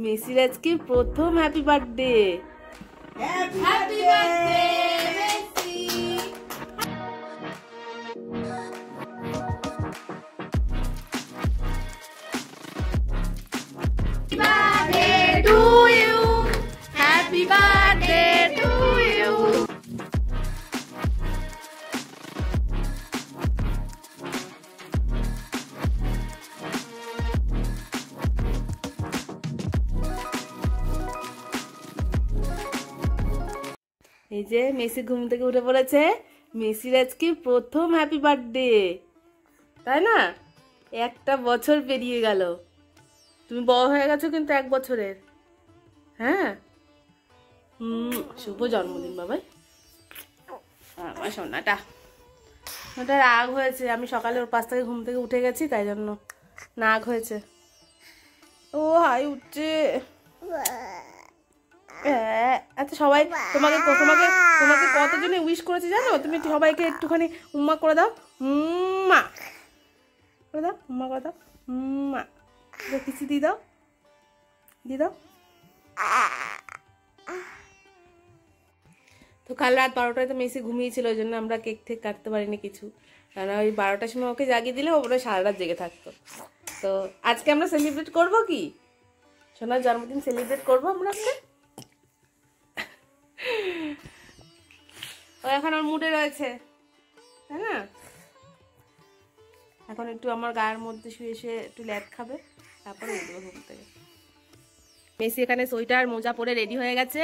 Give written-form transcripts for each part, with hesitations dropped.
মেসির আজকে প্রথম happy birthday. Happy birthday Messi. Birthday to you, happy birthday to you. এই যে মেসি ঘুম থেকে উঠে পড়েছে। মেসির আজকে প্রথম হ্যাপি বার্থডে, তাই না? একটা বছর পেরিয়ে গেল। তুমি বড় হয়ে গেছো কিন্তু 1 বছরের। হ্যাঁ, শুভ জন্মদিন বাবাই। আমার সোনাটা ওটা রাগ হয়েছে। আমি সকালে ওর পাশ থেকে ঘুম থেকে উঠে গেছি, তাই জন্য রাগ হয়েছে। ও হাই উঠছে। আচ্ছা, সবাই তোমাকে তোমাকে তোমাকে কতজনে উইশ করেছে জানো? তুমি সবাইকে একটুখানি উম্মা করে দাও। উম্মা করে দাও, উম্মা করে দাও। উম্মা কিছু দিয়ে দাও, দিয়ে দাও। তো কাল রাত 12টায় তো মেসি ঘুমিয়েছিল, ওই জন্য আমরা কেক থেকে কাটতে পারিনি কিছু। কারণ ওই 12টার সময় ওকে জাগিয়ে দিলে ও ওরা সারা রাত জেগে থাকতো। তো আজকে আমরা সেলিব্রেট করবো কি? সোনার জন্মদিন সেলিব্রেট করবো আমরা আজকে। ও এখন ওর মুডে রয়েছে, তাই না? এখন একটু আমার গায়ের মধ্যে শুয়ে শুয়ে একটু ল্যাদ খাবে, তারপরে উঠবে ঘুম থেকে। মেসি এখানে সোয়েটার মোজা পরে রেডি হয়ে গেছে।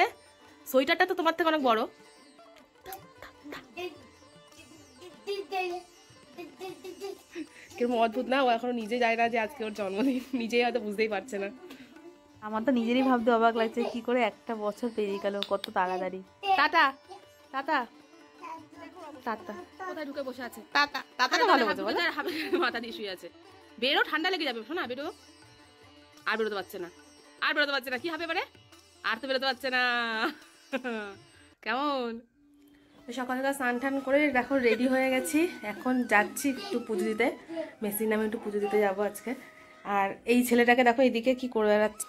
সোয়েটারটা তো তোমার থেকে অনেক বড়। কিরকম অদ্ভুত না? ও এখনো নিজে যায় না যে আজকে ওর জন্মদিন, নিজেই হয়তো বুঝতেই পারছে না। আমার তো নিজেরই ভাবতে অবাক লাগছে, কি করে একটা বছর পেরিয়ে গেল, কত তাড়াতাড়ি। Tata tata tata. কোথায় ঢুকে বসে আছে? টাটা টাটা ভালো বলছে, বলে মাথা দিয়ে শুয়ে আছে। বেরো, ঠান্ডা লেগে যাবে। শোনা, বেরো। আর বেরোতে পারছে না, আর বেরোতে পারছে না। কি হবে এবারে? আর তো বেরোতে পারছে না। কেমন? সকালবেলা স্নান টান করে দেখো রেডি হয়ে গেছি। এখন যাচ্ছি একটু পুজো দিতে। মেসির নামে একটু পুজো দিতে যাবো আজকে। আর এই ছেলেটাকে দেখো এদিকে কি করে বেড়াচ্ছে।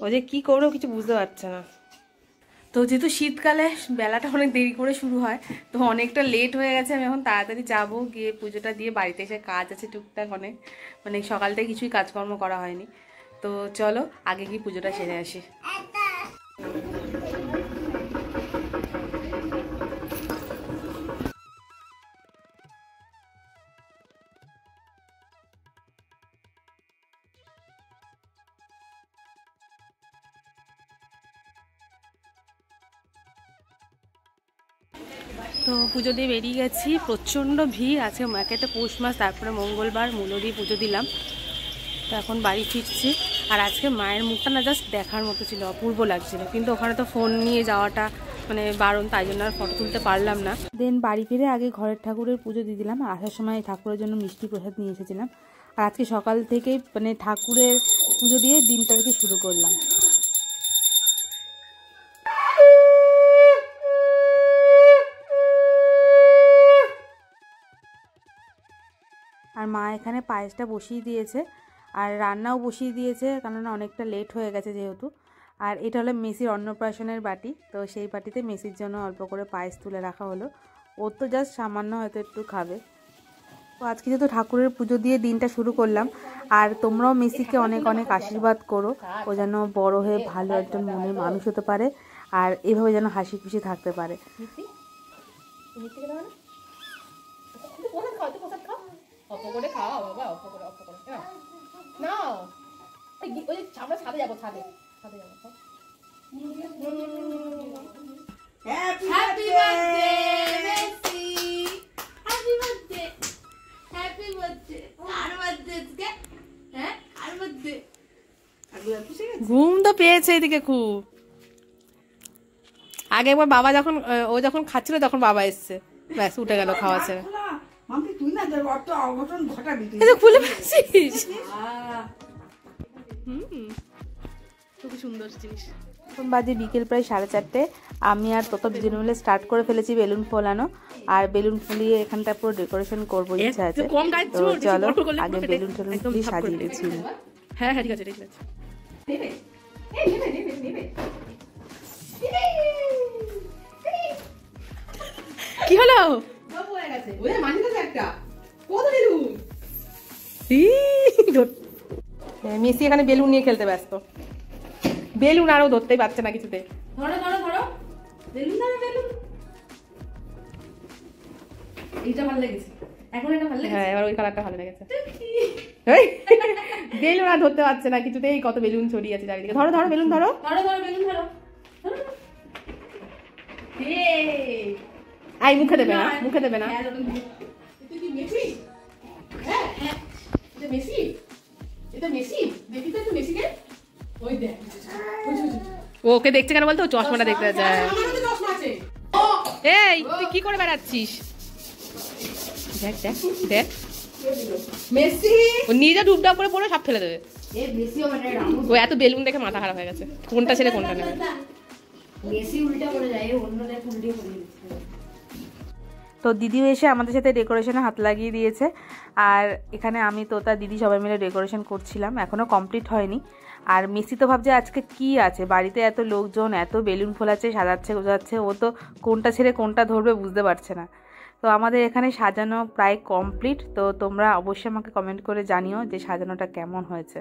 ও যে কি করবো কিছু বুঝতে পারছে না। তো যেহেতু শীতকালে বেলাটা অনেক দেরি করে শুরু হয়, তো অনেকটা লেট হয়ে গেছে। আমি এখন তাড়াতাড়ি যাবো, গিয়ে পুজোটা দিয়ে বাড়িতে এসে কাজ আছে টুকটাক অনেক। মানে সকাল থেকে কিছুই কাজকর্ম করা হয়নি। তো চলো আগে গিয়ে পুজোটা সেরে আসি। তো পুজো দিয়ে বেরিয়ে গেছি। প্রচণ্ড ভিড় আছে মার্কেটে। পৌষ মাস, তারপরে মঙ্গলবার মূলো দিয়ে পুজো দিলাম। তো এখন বাড়ি ফিরছি। আর আজকে মায়ের মুখটা না জাস্ট দেখার মতো ছিল, অপূর্ব লাগছিল। কিন্তু ওখানে তো ফোন নিয়ে যাওয়াটা মানে বারণ, তাই জন্য আর ফটো তুলতে পারলাম না। দেন বাড়ি ফিরে আগে ঘরের ঠাকুরের পুজো দিয়ে দিলাম। আসার সময় ঠাকুরের জন্য মিষ্টি প্রসাদ নিয়ে এসেছিলাম। আর আজকে সকাল থেকেই মানে ঠাকুরের পুজো দিয়ে দিনটাকে শুরু করলাম। আর মা এখানে পায়েসটা বসিয়ে দিয়েছে, আর রান্নাও বসিয়ে দিয়েছে, কেননা অনেকটা লেট হয়ে গেছে যেহেতু। আর এটা হলো মেসির অন্নপ্রাশনের বাটি। তো সেই বাটিতে মেসির জন্য অল্প করে পায়েস তুলে রাখা হলো। ওর তো জাস্ট সামান্য হয়তো একটু খাবে। তো আজকে যেহেতু ঠাকুরের পুজো দিয়ে দিনটা শুরু করলাম। আর তোমরাও মেসিকে অনেক অনেক আশীর্বাদ করো, ও যেন বড় হয়ে ভালো একজন মনের মানুষ হতে পারে, আর এভাবে যেন হাসি খুশি থাকতে পারে। অল্প করে খাওয়া বাবা, অল্প করে অল্প করে নাও। ওই আমরা ছাদে যাবো, ছাদে ছাদে যাবো। Happy birthday Messi, happy birthday, happy birthday. আর বার্থডে আজকে? হ্যাঁ, আর বার্থডে। ঘুম তো পেয়েছে এদিকে খুব। আগে একবার বাবা যখন ও যখন খাচ্ছিল তখন বাবা এসছে, ব্যাস উঠে গেল খাওয়া ছেড়ে। খুলে ফেলছিস? খুব সুন্দর জিনিস। এখন বাজে বিকেল প্রায় 4:30। আমি আর তত দুজন মিলে স্টার্ট করে ফেলেছি বেলুন ফোলানো। আর বেলুন ফুলিয়ে এখানটা পুরো ডেকোরেশন করবো ইচ্ছা আছে। তো চলো আগে বেলুন টেলুন ফুলিয়ে সাজিয়ে দিচ্ছি। হ্যাঁ হ্যাঁ ঠিক আছে ঠিক আছে। কি হলো? মেসি এখানে বেলুন নিয়ে খেলতে ব্যস্ত। বেলুন আরো ধরতেই পারছে না কিছুতে। ধরো ধরো ধরো বেলুন ধরো বেলুন। এইটা ভালো লেগেছে, এখন এটা ভালো লেগেছে। হ্যাঁ এবার ওই কালারটা ভালো লেগেছে। বেলুন আর ধরতে পারছে না কিছুতেই, কত বেলুন ছড়িয়ে আছে চারিদিকে। ধরো ধরো বেলুন ধরো ধরো ধরো বেলুন ধরো। আই মুখে দেবে না, মুখে দেবে না। ওকে দেখছে কেন বলতো? চশমাটা দেখতে যায়। এই তুই কি করে বেড়াচ্ছিস? দেখ দেখ দেখ মেসি ও নিজে ডুবডাব করে পড়ে সব ফেলে দেবে। ও এত বেলুন দেখে মাথা খারাপ হয়ে গেছে, কোনটা ছেড়ে কোনটা নেবে। মেসি উল্টা পড়ে যায়, অন্য দেখ উল্টে পড়ে যাচ্ছে। তো দিদিও এসে আমাদের সাথে ডেকোরেশনে হাত লাগিয়ে দিয়েছে। আর এখানে আমি তো তার দিদি সবাই মিলে ডেকোরেশন করছিলাম, এখনও কমপ্লিট হয়নি। আর মেসি তো ভাবছে আজকে কি আছে, বাড়িতে এত লোকজন, এত বেলুন ফোলাচ্ছে, সাজাচ্ছে গোজাচ্ছে, ও তো কোনটা ছেড়ে কোনটা ধরবে বুঝতে পারছে না। তো আমাদের এখানে সাজানো প্রায় কমপ্লিট। তো তোমরা অবশ্যই আমাকে কমেন্ট করে জানিও যে সাজানোটা কেমন হয়েছে।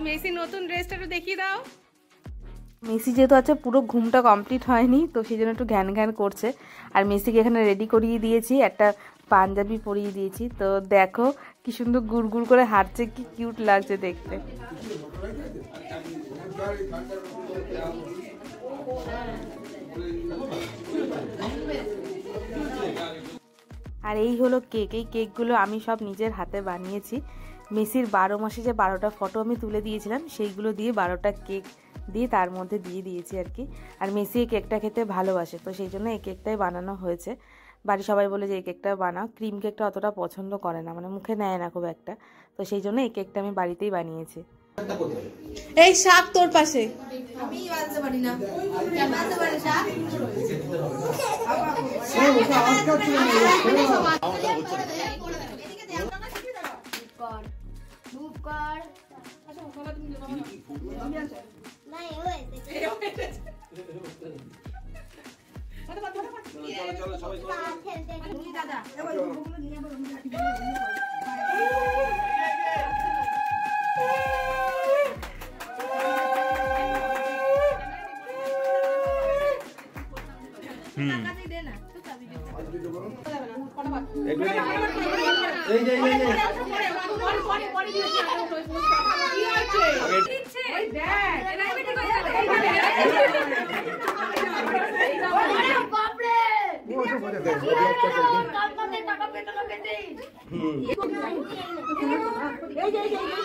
মেসি নতুন ড্রেসটা একটু দেখিয়ে দাও। মেসি যেহেতু আছে পুরো ঘুমটা কমপ্লিট হয়নি, তো সেই জন্য একটু ঘ্যান ঘ্যান করছে। আর মেসিকে এখানে রেডি করিয়ে দিয়েছি, একটা পাঞ্জাবি পরিয়ে দিয়েছি। তো দেখো কি সুন্দর গুড় গুড় করে হাঁটছে, কি কিউট লাগছে দেখতে। আর এই হলো কেক। এই কেকগুলো আমি সব নিজের হাতে বানিয়েছি। মেসির 12 মাসে যে 12টা ফটো আমি তুলে দিয়েছিলাম, সেইগুলো দিয়ে 12টা কেক দিয়ে তার মধ্যে দিয়ে দিয়েছি আর কি। আর মেসি এই কেকটা খেতে ভালোবাসে, তো সেই জন্য এই কেকটাই বানানো হয়েছে। বাড়ির সবাই বলে যে এই কেকটা বানাও। ক্রিম কেকটা অতটা পছন্দ করে না, মানে মুখে নেয় না খুব একটা, তো সেই জন্য এই কেকটা আমি বাড়িতেই বানিয়েছি। এই শাক তোর পাশে। আমি বাজতে পারি না, বাজতে পারি শাক।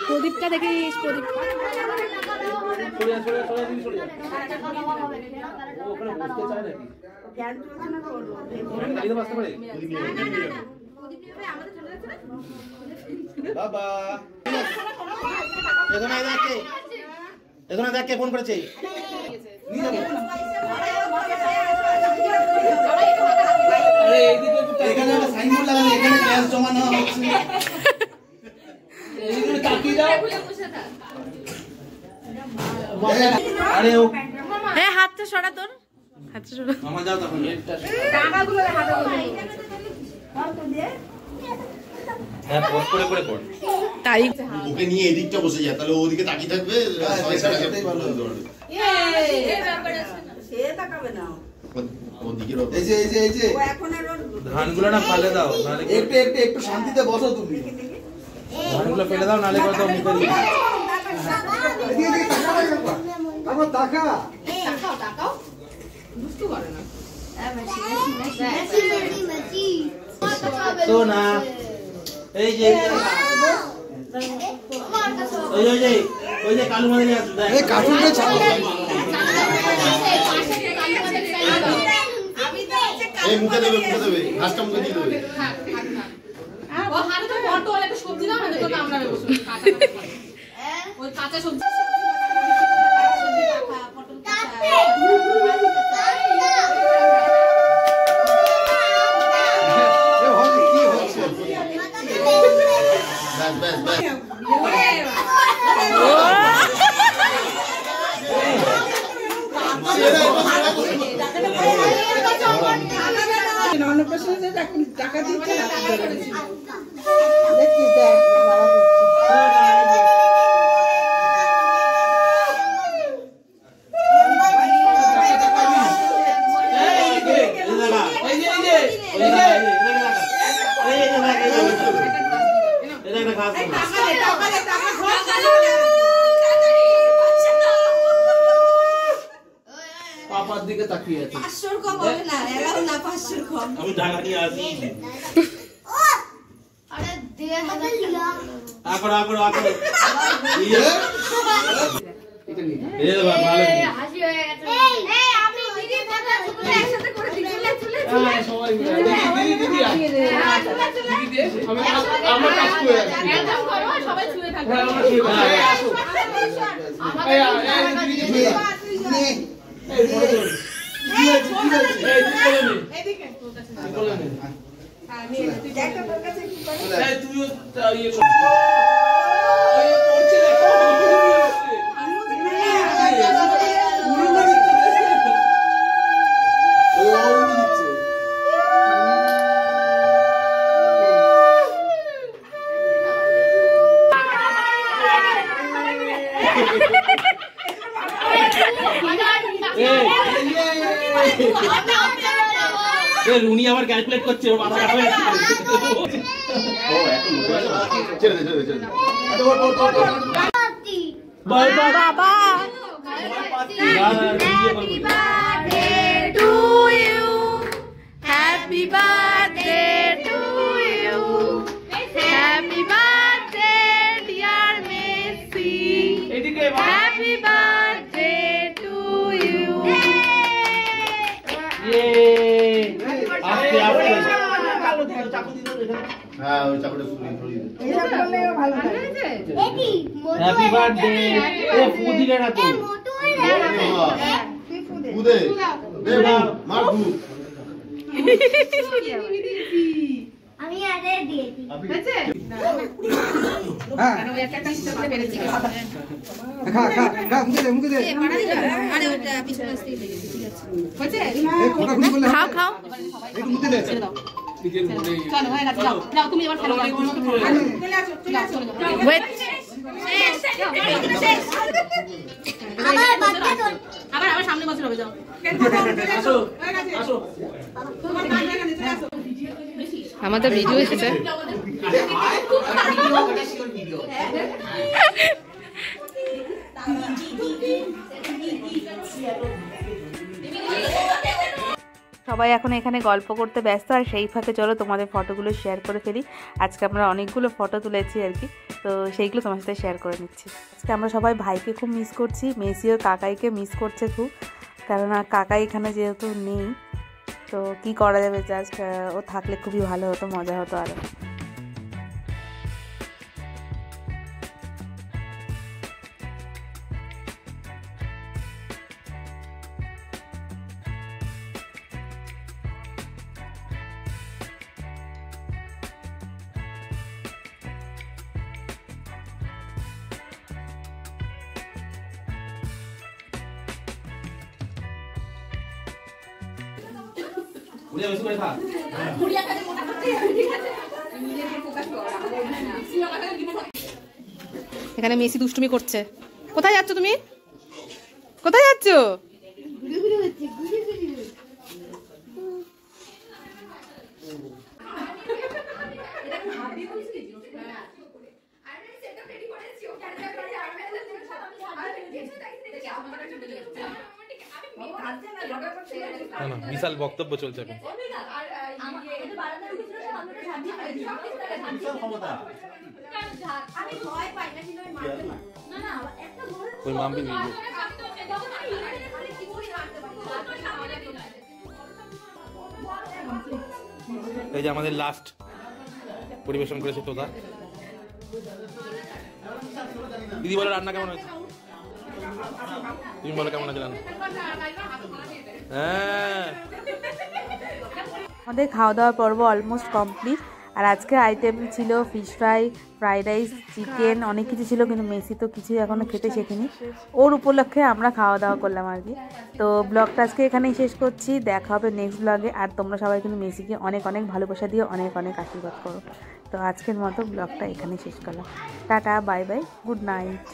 প্রদীপটা দেখিস, প্রদীপ বাবা এখানে দেখ কে ফোন করেছে। এখানে সাইনবোর্ড লাগানো, এখানে ক্যাশ জমা নেওয়া হচ্ছে। আরে ও হ্যাঁ হাতটা সরা, তোর হাতটা সরা। মামা যাও তখন টাকাগুলো হ্যাঁ পোস্ট করে করে পড়। তাই ওকে নিয়ে এদিকটা বসে যায়, তাহলে ওদিকে তাকিয়ে থাকবে, সেটাই ভালো হবে। সে তাকাবে না, ওদিকের এই যে এই যে এই যে ও এখন আর ধানগুলো না ফেলে দাও, নালে একটু একটু একটু শান্তিতে বসো তুমি। ধানগুলো ফেলে দাও, নালে কত মুখে দিই। এদিকে তাকা একবার, আবার তাকা। তাকাও তাকাও দুষ্টু করে না। তো না এই যে ওই যে কালু মাঝে আছে, এই কার্টুনটা চালাও। এই মুখে দেবে, ঘাসটা মুখে দিয়ে দেবে। ও হাতে তো বড় একটা সবজি দাও না, দেখো আমরা হবে বসে ওই কাঁচা সবজি ব্যাস ব্যাস ব্যাস টাকা দিচ্ছে পাপার দিকে তাকিয়ে আছে। 500 কম হবে না, এলাও না 500 কম। আমি ঢাকা নিয়ে আসি আরে 1000 লিয়া। আকড় আকড় আকড় এটা নিয়ে এ বাবা ভালো হাসি হয়ে গেছে। এই আমি দিদির কথা শুনে একসাথে করে দিই। চলে সবাই মিলে দিদি চলে আমরা কাজ করে আছি। একদম করো, সবাই ছুঁয়ে থাকবে। আমরা শুয়ে থাকি। আসো এই দিদি নে এই বড় জোর কি আছে এই কোলে নে এদিকে কোলে নে হ্যাঁ নিয়ে তুই দেখ তোর কাছে কি করে। এই তুইও ইয়ে কর এই পড়ছে দেখো রুনি আবার ক্যালকুলেট করছে ওর মাথা খারাপ হয়ে যাচ্ছে ও এখন ছেড়ে দে ছেড়ে দে ছেড়ে দে বাই বাই বাবা Happy birthday to you. Happy birthday, dear Messi. Happy birthday to you. ইয়ে আস্তে আস্তে হ্যাঁ ওই চাকরিটা শুনি ধরিয়ে দে হ্যাপি বার্থডে ও ফু দিলে না তো কুদে দে মার ফু আমি আরে দিয়েছি হ্যাঁ ওই একটা পিসটা করে বেরেছি। খা খা খা মুখে দে আরে ওটা পিছনে আসতেই দিয়েছি, ঠিক আছে। হয়েছে? এই কোটা খুলে বলে খাও খাও। একটু মুখে দে চলো হয়ে গেছে, যাও যাও তুমি এবার খেলো। চলে আসো চলে আসো। ওয়েট আমার বাচ্চা তো আবার আবার সামনে বসে হবে, যাও। আসো আসো আমাদের ভিডিও এসেছে। সবাই এখন এখানে গল্প করতে ব্যস্ত, আর সেই ফাঁকে চলো তোমাদের ফটোগুলো শেয়ার করে ফেলি। আজকে আমরা অনেকগুলো ফটো তুলেছি আর কি, তো সেইগুলো তোমার সাথে শেয়ার করে নিচ্ছি। আজকে আমরা সবাই ভাইকে খুব মিস করছি, মেসিও কাকাইকে মিস করছে খুব, কেননা কাকাই এখানে যেহেতু নেই, তো কি করা যাবে, জাস্ট ও থাকলে খুবই ভালো হতো, মজা হতো আরও। উড়িয়া বেশি করে খা এখানে মেসি দুষ্টুমি করছে। কোথায় যাচ্ছ তুমি? কোথায় যাচ্ছ? বিশাল বক্তব্য চলছে এখন। ওই মাম্পি ভিডিও এই যে আমাদের লাস্ট পরিবেশন করেছে তোতা। দিদি বলো রান্না কেমন হয়েছে? তুমি বলো কেমন আছে রান্না? হ্যাঁ আমাদের খাওয়া দাওয়ার পর্ব অলমোস্ট কমপ্লিট। আর আজকের আইটেম ছিল fish fry, fried rice, chicken, অনেক কিছু ছিল, কিন্তু মেসি তো কিছু এখনও খেতে শেখেনি। ওর উপলক্ষে আমরা খাওয়া দাওয়া করলাম আর কি। তো ব্লগটা আজকে এখানেই শেষ করছি, দেখা হবে নেক্সট ব্লগে। আর তোমরা সবাই কিন্তু মেসিকে অনেক অনেক ভালোবাসা দিও, অনেক অনেক আশীর্বাদ করো। তো আজকের মতো ব্লগটা এখানেই শেষ করলাম। Tata, bye bye, good night.